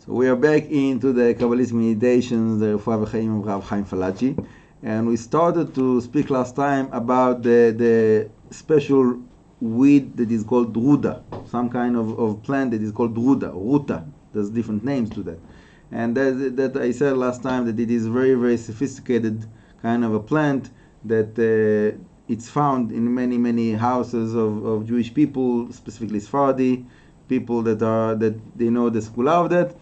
So we are back into the Kabbalist meditations, the Refuah V'Chaim of Rav Chaim Falachi, and we started to speak last time about the special weed that is called ruda, some kind of plant that is called ruta. There's different names to that. And that I said last time that it is very, very sophisticated kind of a plant that it's found in many, many houses of Jewish people, specifically Sephardi people that they know the Segula of that.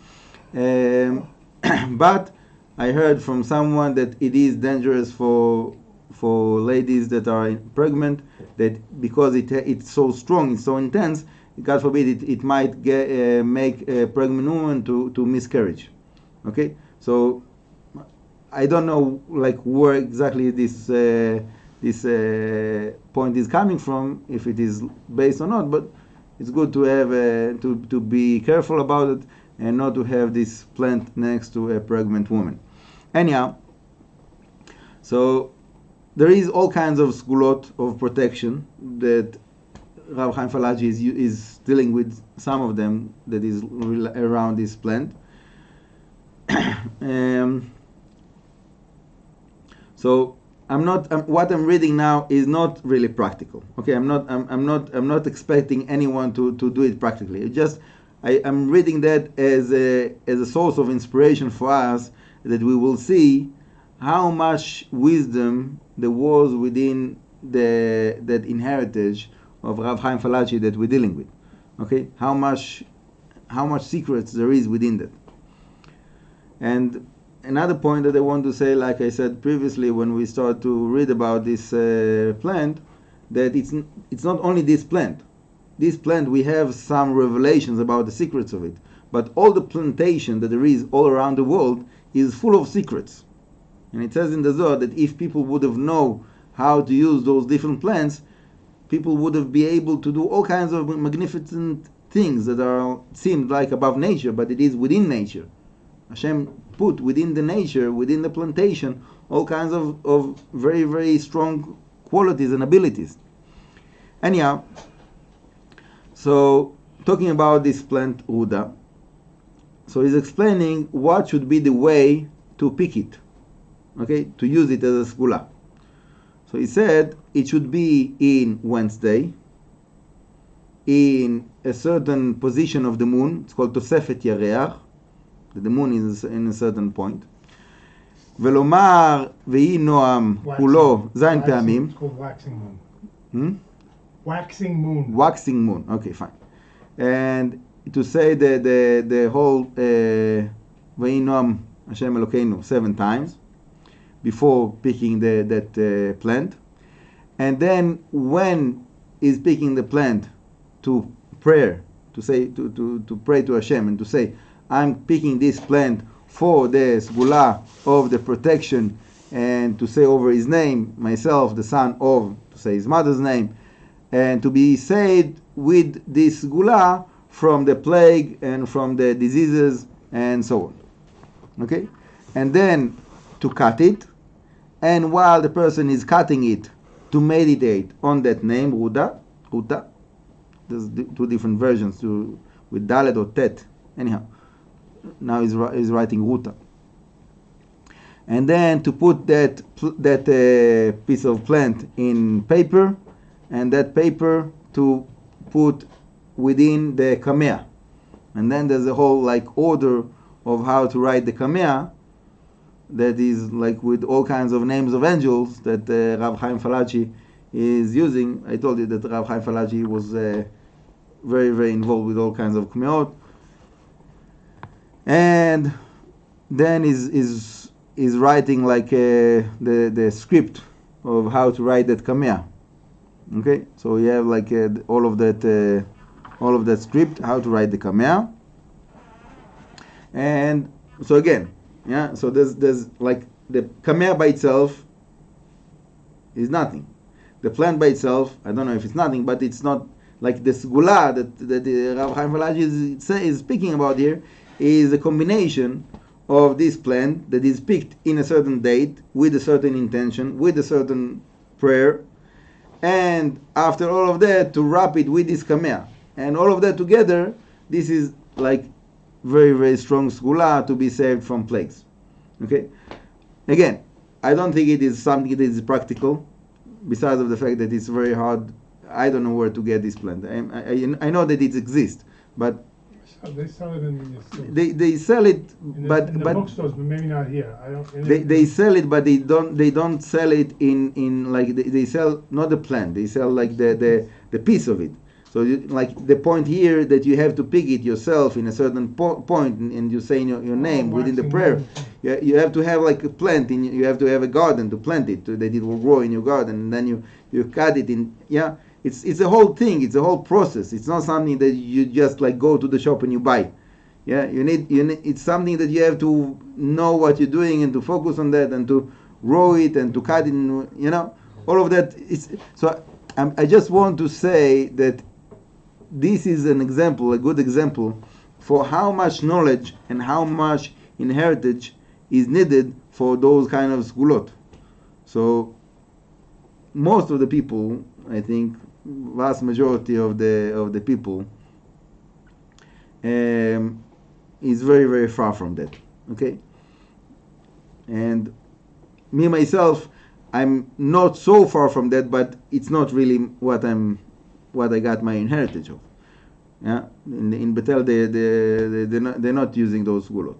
But I heard from someone that it is dangerous for ladies that are pregnant, that because it's so strong, it's so intense, God forbid it might make a pregnant woman to miscarriage. Okay, so I don't know like where exactly this point is coming from, if it is based or not, but it's good to have to be careful about it and not to have this plant next to a pregnant woman. Anyhow, so there is all kinds of sgulot of protection that Rav Chaim Falachi is dealing with, some of them that is around this plant. So what I'm reading now is not really practical. Okay, I'm not expecting anyone to do it practically. It just I'm reading that as a source of inspiration for us, that we will see how much wisdom there was within that inheritance of Rav Chaim Falachi that we're dealing with. Okay, how much secrets there is within that. And another point that I want to say, like I said previously when we start to read about this plant, that it's not only this plant. This plant, we have some revelations about the secrets of it, but all the plantation that there is all around the world is full of secrets. And it says in the Zohar that if people would have known how to use those different plants, people would have been able to do all kinds of magnificent things that seemed like above nature, but it is within nature. Hashem put within the nature, within the plantation, all kinds of very, very strong qualities and abilities. Anyhow, so talking about this plant ruda, so he's explaining what should be the way to pick it, okay, to use it as a segula. So he said it should be in Wednesday, in a certain position of the moon. It's called Tosefet Yareach. The moon is in a certain point. ולומר ויהי נועם כולו זין פעמים. It's called waxing moon. Waxing moon. Waxing moon. Okay, fine. And to say the whole ויהי נועם Hashem Elokeinu 7 times before picking that plant. And then when is picking the plant, to prayer, to say to pray to Hashem and to say, I'm picking this plant for the segula of the protection, and to say over his name, myself, the son of, to say his mother's name, and to be saved with this segula from the plague and from the diseases and so on. Okay? And then to cut it, and while the person is cutting it, to meditate on that name, ruta. There's 2 different versions with Dalet or Tet. Anyhow, now he's writing ruta. And then to put that piece of plant in paper, and that paper to put within the kamea. And then there's a whole like order of how to write the kamea, that is like with all kinds of names of angels that Rav Chaim Falachi is using. I told you that Rav Chaim Falachi was very, very involved with all kinds of kameot. And then is writing like the script of how to write that kamea. Okay, so you have like all of that script, how to write the kamea. And so again, yeah, so there's like the kamea by itself is nothing. The plant by itself, I don't know if it's nothing, but it's not like the segula that Rav Chaim Falachi is speaking about here, is a combination of this plant that is picked in a certain date, with a certain intention, with a certain prayer, and after all of that, to wrap it with this kamea. And all of that together, this is like very, very strong segula to be saved from plagues. Okay? Again, I don't think it is something that is practical, besides of the fact that it's very hard. I don't know where to get this plant. I know that it exists, but They sell it in the stores. they sell it, in but the bookstores, but maybe not here. I don't. they sell it, but they don't sell it in like they sell not the plant. They sell like the piece of it. So like the point here that you have to pick it yourself in a certain point, and you say your name within the prayer. You have to have like a plant you have to have a garden to plant it, that it will grow in your garden, and then you cut it in. Yeah, it's a whole thing. It's a whole process. It's not something that you just like go to the shop and you buy. Yeah, you need it's something that you have to know what you're doing and to focus on that and to grow it and to cut it. All of that is so. I just want to say that this is an example, a good example, for how much knowledge and how much inheritance is needed for those kind of segulot. So most of the people, I think, vast majority of the people, is very, very far from that. Okay, and me myself, I'm not so far from that, but it's not really what I got my inheritance of. Yeah, in Bethel they're not using those segulot.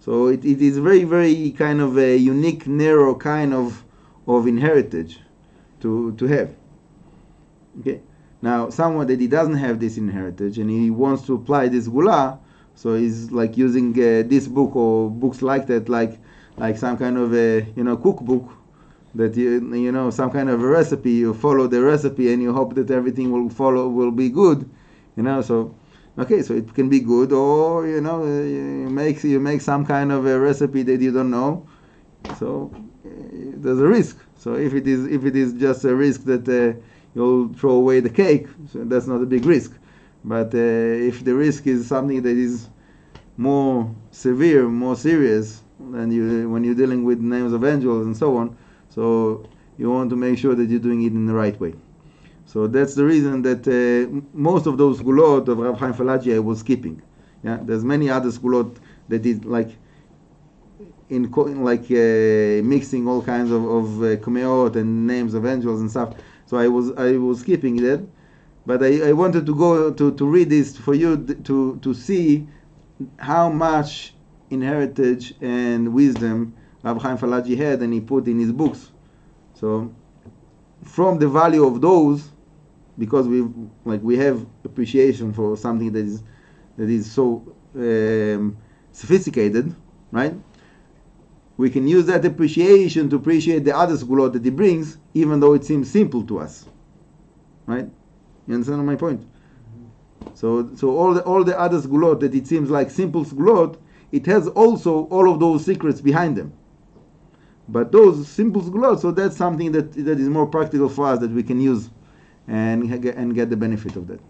So it is very, very kind of a unique, narrow kind of inheritance to have. Okay, now someone that he doesn't have this inheritance and he wants to apply this gula, so he's like using this book or books like that, like some kind of a cookbook, that some kind of a recipe. You follow the recipe and you hope that everything will be good. So okay, so it can be good, or you make some kind of a recipe that you don't know. So there's a risk. So if it is just a risk that you'll throw away the cake, so that's not a big risk. But if the risk is something that is more severe, more serious, than when you're dealing with names of angels and so on, so you want to make sure that you're doing it in the right way. So that's the reason that most of those segulot of Rav Chaim Falaji I was skipping. Yeah, there's many other segulot that is like mixing all kinds of kumeot and names of angels and stuff. So I was skipping that, but I wanted to go to read this for you to see how much inheritance and wisdom Rav Chaim Falaji had, and he put in his books. So from the value of those, because we have appreciation for something that is so sophisticated, right? We can use that appreciation to appreciate the other segulot that he brings, even though it seems simple to us, right? You understand my point? So all the other segulot that it seems like simple segulot, it has also all of those secrets behind them. But those simple segulot, so that's something that is more practical for us, that we can use and get the benefit of that.